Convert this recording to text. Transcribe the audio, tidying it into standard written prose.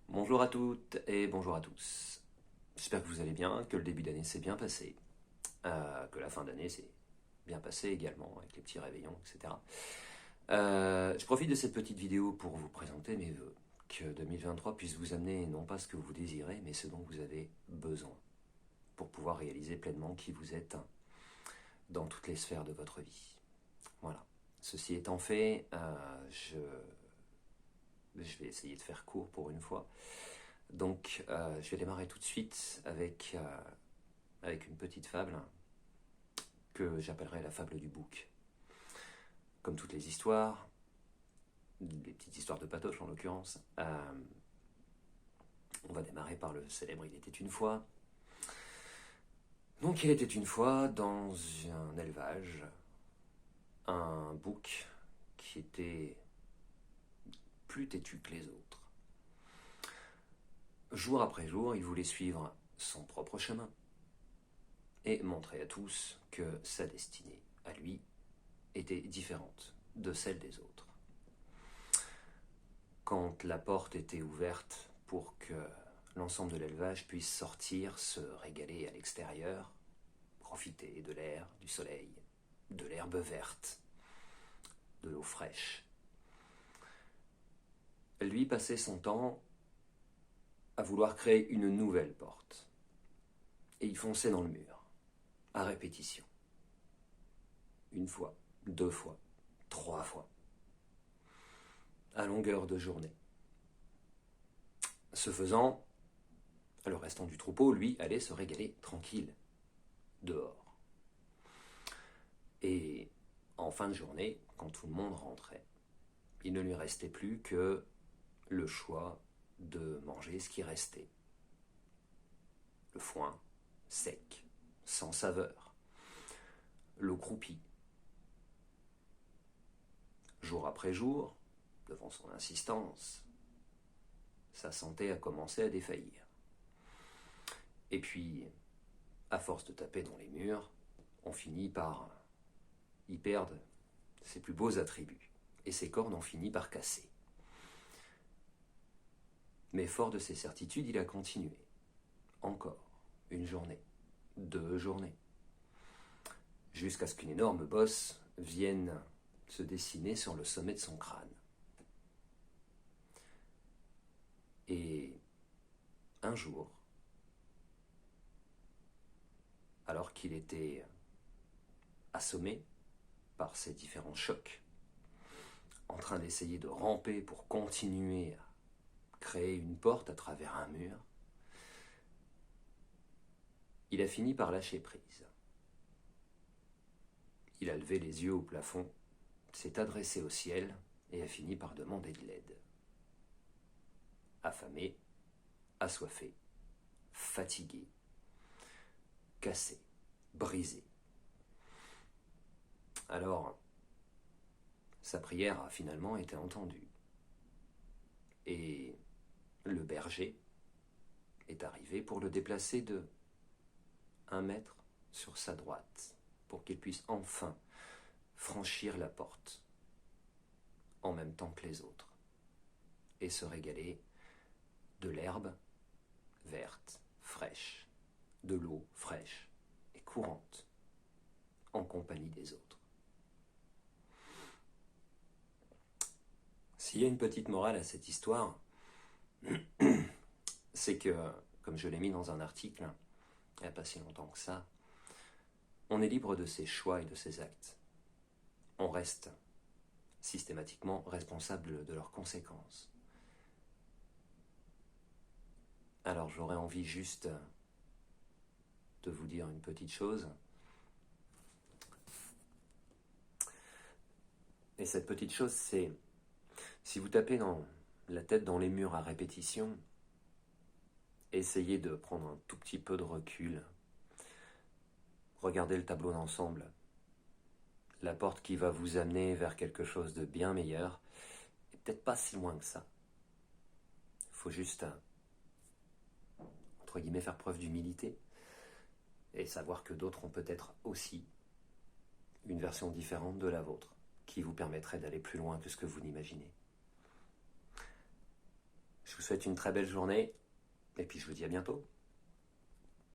Bonjour à toutes et bonjour à tous. J'espère que vous allez bien, que le début d'année s'est bien passé, que la fin d'année s'est bien passée également, avec les petits réveillons, etc. Je profite de cette petite vidéo pour vous présenter mes vœux. Que 2023 puisse vous amener non pas ce que vous désirez, mais ce dont vous avez besoin pour pouvoir réaliser pleinement qui vous êtes dans toutes les sphères de votre vie. Voilà. Ceci étant fait, je vais essayer de faire court pour une fois. Donc, je vais démarrer tout de suite avec une petite fable que j'appellerai la fable du bouc. Comme toutes les histoires, les petites histoires de patoche en l'occurrence, on va démarrer par le célèbre Il était une fois. Donc, il était une fois dans un élevage, un bouc qui était plus têtu que les autres. Jour après jour, il voulait suivre son propre chemin et montrer à tous que sa destinée, à lui, était différente de celle des autres. Quand la porte était ouverte pour que l'ensemble de l'élevage puisse sortir, se régaler à l'extérieur, profiter de l'air, du soleil, de l'herbe verte, de l'eau fraîche, lui passait son temps à vouloir créer une nouvelle porte. Et il fonçait dans le mur, à répétition. Une fois, deux fois, trois fois, à longueur de journée. Ce faisant, le restant du troupeau, lui, allait se régaler tranquille, dehors. Et en fin de journée, quand tout le monde rentrait, il ne lui restait plus que le choix de manger ce qui restait. Le foin, sec, sans saveur. L'eau croupie. Jour après jour, devant son insistance, sa santé a commencé à défaillir. Et puis, à force de taper dans les murs, on finit par y perdre ses plus beaux attributs, et ses cornes ont fini par casser. Mais fort de ses certitudes, il a continué. Encore une journée, deux journées, jusqu'à ce qu'une énorme bosse vienne se dessiner sur le sommet de son crâne. Et un jour, alors qu'il était assommé par ces différents chocs, en train d'essayer de ramper pour continuer à créer une porte à travers un mur, il a fini par lâcher prise. Il a levé les yeux au plafond, s'est adressé au ciel et a fini par demander de l'aide. Affamé, assoiffé, fatigué, cassé, brisé. Alors, sa prière a finalement été entendue. Et le berger est arrivé pour le déplacer de 1 mètre sur sa droite, pour qu'il puisse enfin franchir la porte, en même temps que les autres, et se régaler de l'herbe verte, fraîche, de l'eau fraîche et courante, en compagnie des autres. S'il y a une petite morale à cette histoire, c'est que, comme je l'ai mis dans un article, il n'y a pas si longtemps que ça, on est libre de ses choix et de ses actes. On reste systématiquement responsable de leurs conséquences. Alors j'aurais envie juste de vous dire une petite chose. Et cette petite chose, c'est si vous tapez la tête dans les murs à répétition, essayez de prendre un tout petit peu de recul. Regardez le tableau d'ensemble. La porte qui va vous amener vers quelque chose de bien meilleur est peut-être pas si loin que ça. Il faut juste, entre guillemets, faire preuve d'humilité et savoir que d'autres ont peut-être aussi une version différente de la vôtre qui vous permettrait d'aller plus loin que ce que vous n'imaginez. Je Je vous souhaite une très belle journée, et puis je vous dis à bientôt.